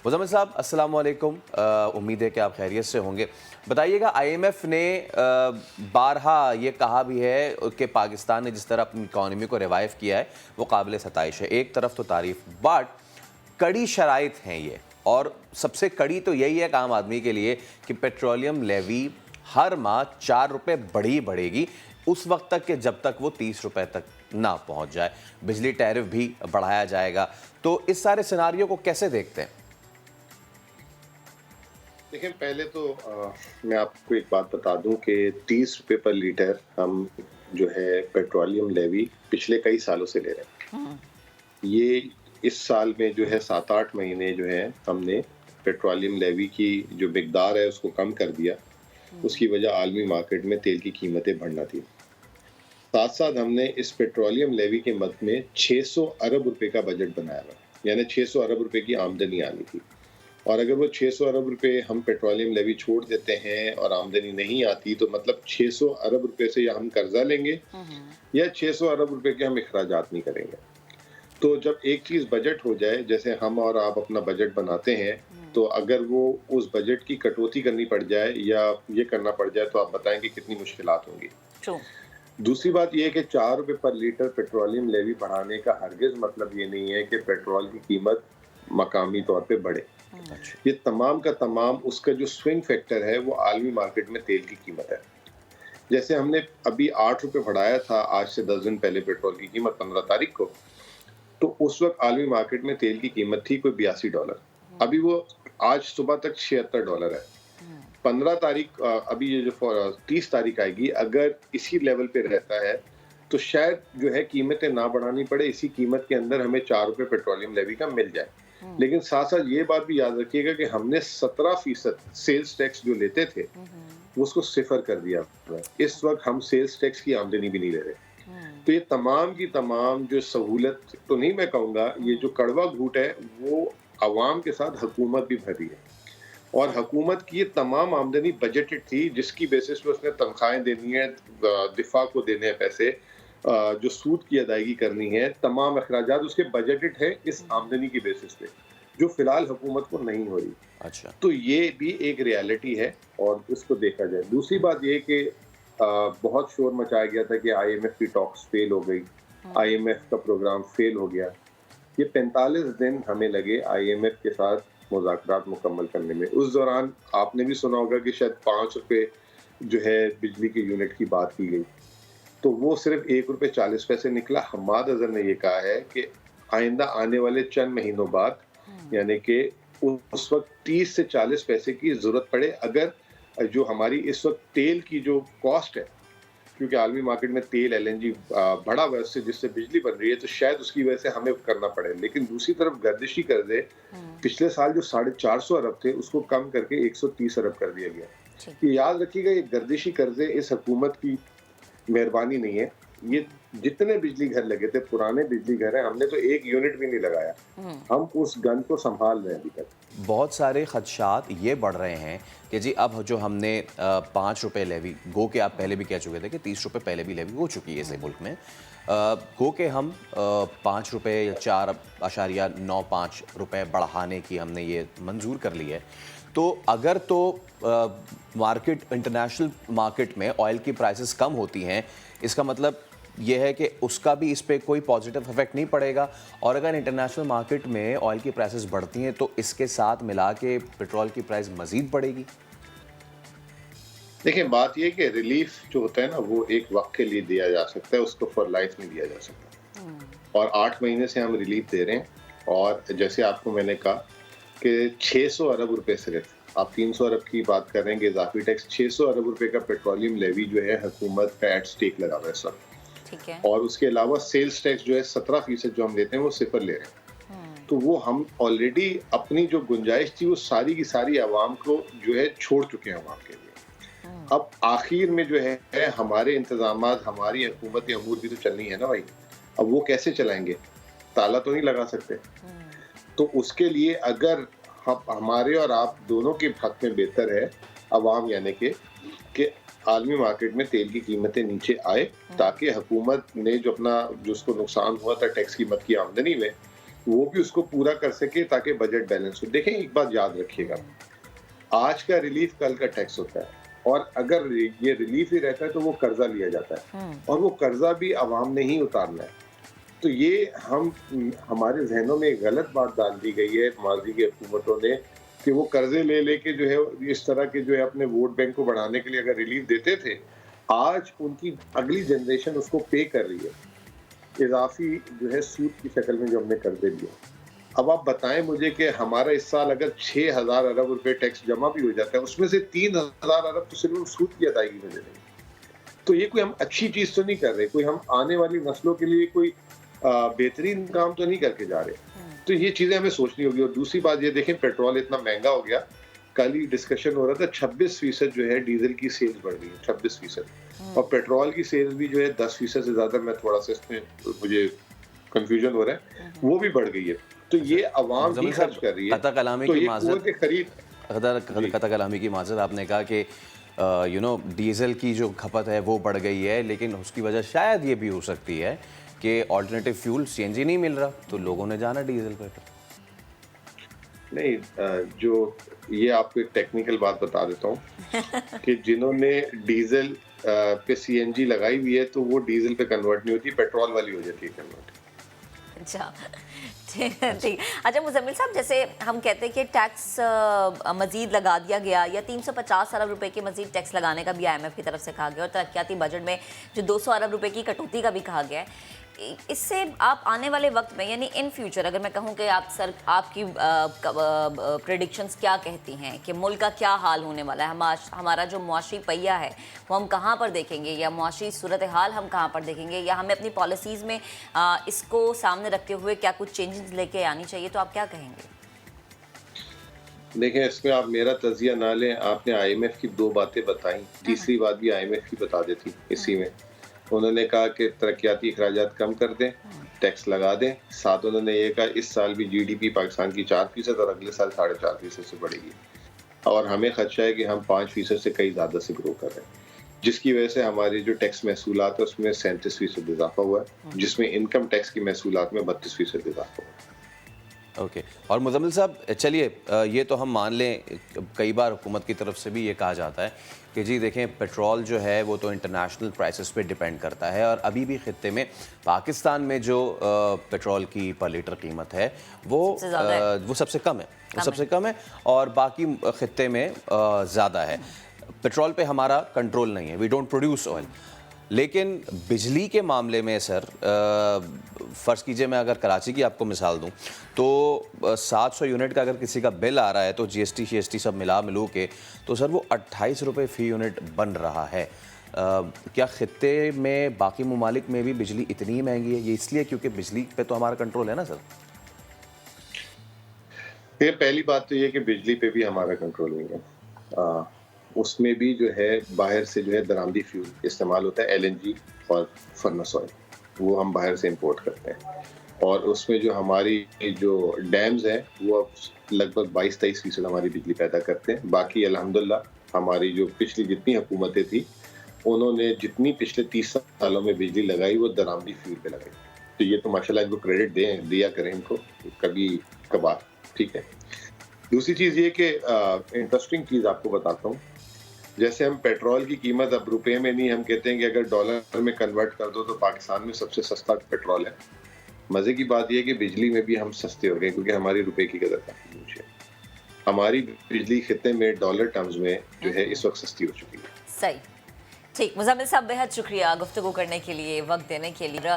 मुज़म्मिल साहब अस्सलाम वालेकुम। उम्मीद है कि आप खैरियत से होंगे। बताइएगा, आईएमएफ ने बारहा ये कहा भी है कि पाकिस्तान ने जिस तरह अपनी इकॉनमी को रिवाइव किया है वो काबिल सताइश है। एक तरफ तो तारीफ, बट कड़ी शराइत हैं ये, और सबसे कड़ी तो यही है आम आदमी के लिए कि पेट्रोलियम लेवी हर माह 4 रुपये बढ़ेगी उस वक्त तक कि जब तक वो 30 रुपये तक ना पहुंच जाए। बिजली टैरिफ भी बढ़ाया जाएगा। तो इस सारे सिनारियों को कैसे देखते हैं? देखिए, पहले तो मैं आपको एक बात बता दूं कि 30 रुपए पर लीटर हम जो है पेट्रोलियम लेवी पिछले कई सालों से ले रहे हैं। ये इस साल में जो है 7-8 महीने जो है हमने पेट्रोलियम लेवी की जो मिकदार है उसको कम कर दिया। उसकी वजह आलमी मार्केट में तेल की कीमतें बढ़ना थी। साथ साथ हमने इस पेट्रोलियम लेवी के मद में 600 अरब रुपए का बजट बनाया हुआ, यानी 600 अरब रुपए की आमदनी आनी थी। और अगर वो 600 अरब रुपए हम पेट्रोलियम लेवी छोड़ देते हैं और आमदनी नहीं आती, तो मतलब 600 अरब रुपए से या हम कर्जा लेंगे या 600 अरब रुपए के हम अखराजात नहीं करेंगे। तो जब एक चीज बजट हो जाए, जैसे हम और आप अपना बजट बनाते हैं, तो अगर वो उस बजट की कटौती करनी पड़ जाए या ये करना पड़ जाए, तो आप बताएं कि कितनी मुश्किलात होंगी। ट्रू। दूसरी बात यह है कि 4 रुपए पर लीटर पेट्रोलियम लेवी बढ़ाने का हरगिज मतलब ये नहीं है कि पेट्रोल की कीमत मकामी तौर पे बढ़े। ये तमाम का तमाम उसका जो स्विंग फैक्टर है वो आलमी मार्केट में तेल की कीमत है। जैसे हमने अभी 8 रुपए बढ़ाया था आज से 10 दिन पहले पेट्रोल की कीमत 15 तारीख को, तो उस वक्त आलमी मार्केट में तेल की कीमत थी कोई $82। अभी वो आज सुबह तक $76 है। 15 तारीख अभी ये जो 30 तारीख आएगी, अगर इसी लेवल पे रहता है तो शायद जो है कीमतें ना बढ़ानी पड़े, इसी कीमत के अंदर हमें 4 रुपए पेट्रोलियम लेवी का मिल जाए। लेकिन साथ साथ ये बात भी याद रखिएगा कि हमने 17% सेल्स टैक्स जो लेते थे उसको सिफर कर दिया। इस वक्त हम सेल्स टैक्स की आमदनी भी नहीं ले रहे। तो ये तमाम की तमाम जो सहूलत तो नहीं मैं कहूँगा, ये जो कड़वा घूंट है वो अवाम के साथ हुकूमत भी भर रही है। और हुकूमत की ये तमाम आमदनी बजटेड थी, जिसकी बेसिस पे उसने तनख्वाहें देनी है, दिफा को देने हैं पैसे, जो सूद की अदायगी करनी है, तमाम अखराजात उसके बजटेड है इस आमदनी की बेसिस पे, जो फिलहाल हुकूमत को नहीं हो रही। अच्छा। तो ये भी एक रियलिटी है और इसको देखा जाए। दूसरी बात ये कि बहुत शोर मचाया गया था कि आईएमएफ की टॉक्स फेल हो गई, आईएमएफ का प्रोग्राम फेल हो गया। ये 45 दिन हमें लगे आईएमएफ के साथ मुज़ाकरात मुकम्मल करने में। उस दौरान आपने भी सुना होगा कि शायद 5 रुपए जो है बिजली के यूनिट की बात की गई, तो वो सिर्फ ₹1.40 निकला। हम्माद अज़हर ने ये कहा है कि आइंदा आने वाले चंद महीनों बाद, यानी कि उस वक्त 30 से 40 पैसे की जरूरत पड़े, अगर जो हमारी इस वक्त तेल की जो कॉस्ट है, क्योंकि आलमी मार्केट में तेल एलएनजी बढ़ा हुआ है उससे जिससे बिजली बन रही है, तो शायद उसकी वजह से हमें करना पड़े। लेकिन दूसरी तरफ गर्दिशी कर्जे पिछले साल जो 450 अरब थे उसको कम करके 130 अरब कर दिया गया। ये याद रखिएगा, ये गर्दिशी कर्जे इस हुकूमत की मेहरबानी नहीं है। ये जितने बिजली घर लगे थे पुराने बिजली घर हैं, हमने तो एक यूनिट भी नहीं लगाया। हम उस गन को संभाल रहे हैं अभी तक। बहुत सारे खदशात ये बढ़ रहे हैं कि जी अब जो हमने 5 रुपये लेवी, गो के आप पहले भी कह चुके थे कि 30 रुपये पहले भी लेवी हो चुकी है इस मुल्क में, गो के हम 5 रुपये या 4.95 रुपये बढ़ाने की हमने ये मंजूर कर ली है। तो अगर तो मार्केट, इंटरनेशनल मार्केट में ऑयल की प्राइसेस कम होती हैं, इसका मतलब यह है कि उसका भी इस पे कोई पॉजिटिव इफेक्ट नहीं पड़ेगा, और अगर इंटरनेशनल मार्केट में ऑयल की प्राइसेस बढ़ती हैं तो इसके साथ मिला के पेट्रोल की प्राइस मजीद बढ़ेगी। देखिए, बात ये कि रिलीफ जो होता है ना वो एक वक्त के लिए दिया जा सकता है, उसको फॉर लाइफ नहीं दिया जा सकता। और 8 महीने से हम रिलीफ दे रहे हैं, और जैसे आपको मैंने कहा कि 600 अरब रुपए सिर्फ, आप 300 अरब की बात कर रहे हैं कि इजाफी टैक्स, 600 अरब रुपए का पेट्रोलियम लेवी जो है हुकूमत का एट स्टेक लगा हुआ है इस वक्त। ठीक है। और उसके अलावा सेल्स टैक्स जो है 17% जो हम लेते हैं वो सिफर ले रहे हैं। तो वो हम ऑलरेडी अपनी जो गुंजाइश थी वो सारी की सारी आवाम को जो है छोड़ चुके हैं आवाम के लिए। अब आखिर में जो है हमारे इंतजामात, हमारी हुकूमती अमूर भी तो चलनी है ना भाई। अब वो कैसे चलाएंगे, ताला तो नहीं लगा सकते। तो उसके लिए अगर हमारे और आप दोनों के हक में बेहतर है अवाम, यानी कि आलमी मार्केट में तेल की कीमतें नीचे आए, ताकि हुकूमत ने जो अपना, जो उसको नुकसान हुआ था टैक्स की मद की आमदनी में, वो भी उसको पूरा कर सके ताकि बजट बैलेंस हो। देखें, एक बात याद रखिएगा, आज का रिलीफ कल का टैक्स होता है, और अगर ये रिलीफ ही रहता है तो वो कर्जा लिया जाता है, और वो कर्जा भी आवाम ने ही उतारना है। तो ये हमारे जहनों में एक गलत बात डाल दी गई है माजी की हुकूमतों ने कि वो कर्जे ले लेके जो है इस तरह के जो है अपने वोट बैंक को बढ़ाने के लिए अगर रिलीफ देते थे, आज उनकी अगली जनरेशन उसको पे कर रही है इजाफी जो है सूद की शक्ल में जो हमने कर्जे लिए। अब आप बताएं मुझे कि हमारा इस साल अगर 6,000 अरब रुपए टैक्स जमा भी हो जाता है, उसमें से 3,000 अरब तो सिर्फ सूद की अदायगी में दे देंगे। तो ये कोई हम अच्छी चीज तो नहीं कर रहे, कोई हम आने वाली नस्लों के लिए कोई बेहतरीन काम तो नहीं करके जा रहे। तो ये चीजें हमें सोचनी होगी। और दूसरी बात ये देखें, पेट्रोल इतना महंगा हो गया, कल ही डिस्कशन हो रहा था, 26% जो है डीजल की सेल्स बढ़ गई है, 26%, और पेट्रोल की सेल्स भी जो है 10% से ज्यादा, मैं थोड़ा सा इसमें मुझे कंफ्यूजन हो रहा है, वो भी बढ़ गई है। तो ये अवाम ही खर्च कर रही है। कता कलामी तो की ये माजरत, कुव्वत खरीद कता कलामी की माजरत, आपने कहा कि डीजल की जो खपत है वो बढ़ गई है, लेकिन उसकी वजह शायद ये भी हो सकती है कि ऑल्टरनेटिव फ्यूल सीएनजी नहीं मिल रहा, तो लोगों ने जाना डीजल पे। नहीं, जो ये आपको एक टेक्निकल बात बता देता हूँ कि जिन्होंने डीजल पे सीएनजी लगाई हुई है तो वो डीजल पे कन्वर्ट नहीं होती, पेट्रोल वाली हो जाती है कन्वर्ट। अच्छा, ठीक। अच्छा मुजम्मिल साहब, जैसे हम कहते हैं कि टैक्स मजीद लगा दिया गया, या 350 अरब रुपए के मजीद टैक्स लगाने का भी आईएमएफ की तरफ से कहा गया, और तरक्याती बजट में जो 200 अरब रुपए की कटौती का भी कहा गया है। इससे आप आने वाले वक्त में, यानी इन फ्यूचर, अगर मैं कहूँ कि आपकी प्रेडिक्शंस क्या कहती हैं कि मुल्क का क्या हाल होने वाला है, हमारा जो मुआशी पहिया है वो हम कहाँ पर देखेंगे, या मुआशी सूरत हाल हम कहाँ पर देखेंगे, या हमें अपनी पॉलिसीज़ में इसको सामने रखते हुए क्या कुछ चेंजेस लेके आनी चाहिए, तो आप क्या कहेंगे? देखें, इसमें आप मेरा तजिया ना लें, आपने आईएमएफ की 2 बातें बताई, तीसरी बात भी आईएमएफ की बता देती इसी में। उन्होंने कहा कि तरक्याती अखराजात कम कर दें, टैक्स लगा दें, साथ उन्होंने ये कहा इस साल भी जीडीपी पाकिस्तान की 4% और अगले साल 4.5% से बढ़ेगी, और हमें खदशा है कि हम 5% से कई ज़्यादा से ग्रो कर रहे हैं, जिसकी वजह से हमारी जो टैक्स महसूलात है उसमें 37% इजाफा हुआ है, जिसमें इनकम टैक्स की महसूलात में 32% इजाफा हुआ है। ओके और मुजम्मिल साहब, चलिए ये तो हम मान लें, कई बार हुकूमत की तरफ से भी ये कहा जाता है कि जी देखें, पेट्रोल जो है वो तो इंटरनेशनल प्राइसेस पे डिपेंड करता है, और अभी भी खित्ते में पाकिस्तान में जो पेट्रोल की पर लीटर कीमत है वो सबसे कम है, वो सबसे कम है, और बाकी खित्ते में ज़्यादा है। पेट्रोल पे हमारा कंट्रोल नहीं है, वी डोंट प्रोड्यूस ऑयल। लेकिन बिजली के मामले में सर, फ़र्ज़ कीजिए मैं अगर कराची की आपको मिसाल दूं तो 700 यूनिट का अगर किसी का बिल आ रहा है तो जीएसटी सब मिलू के तो सर वो 28 रुपये फ़ी यूनिट बन रहा है। क्या खित्ते में बाकी ममालिक में भी बिजली इतनी महंगी है? ये इसलिए क्योंकि बिजली पे तो हमारा कंट्रोल है ना सर। ये पहली बात तो ये कि बिजली पे भी हमारा कंट्रोल नहीं है। उसमें भी जो है बाहर से जो है दरामदी फ्यूल इस्तेमाल होता है, एलएनजी और फर्नेस ऑयल, वो हम बाहर से इंपोर्ट करते हैं, और उसमें जो हमारी जो डैम्स हैं वो अब लगभग 22-23% हमारी बिजली पैदा करते हैं। बाकी अल्हम्दुलिल्लाह हमारी जो पिछली जितनी हुकूमतें थी उन्होंने जितनी पिछले 30 सालों में बिजली लगाई वो दरामदी फ्यूल पे लगाई, तो ये तो माशाल्लाह इनको क्रेडिट दिया करें इनको कभी कभार, ठीक है। दूसरी चीज़ ये कि इंटरेस्टिंग चीज़ आपको बताता हूँ, जैसे हम पेट्रोल की कीमत अब रुपए में नहीं, हम कहते हैं कि अगर डॉलर में कन्वर्ट कर दो तो पाकिस्तान में सबसे सस्ता पेट्रोल है। मजे की बात यह है कि बिजली में भी हम सस्ते हो गए क्योंकि हमारी रुपए की कदर काफी ऊंची है। हमारी बिजली खित्ते में डॉलर टर्म्स में जो है इस वक्त सस्ती हो चुकी है। सही, ठीक। मुजम्मिल साहब, बेहद शुक्रिया गुफ्तगू करने के लिए, वक्त देने के लिए।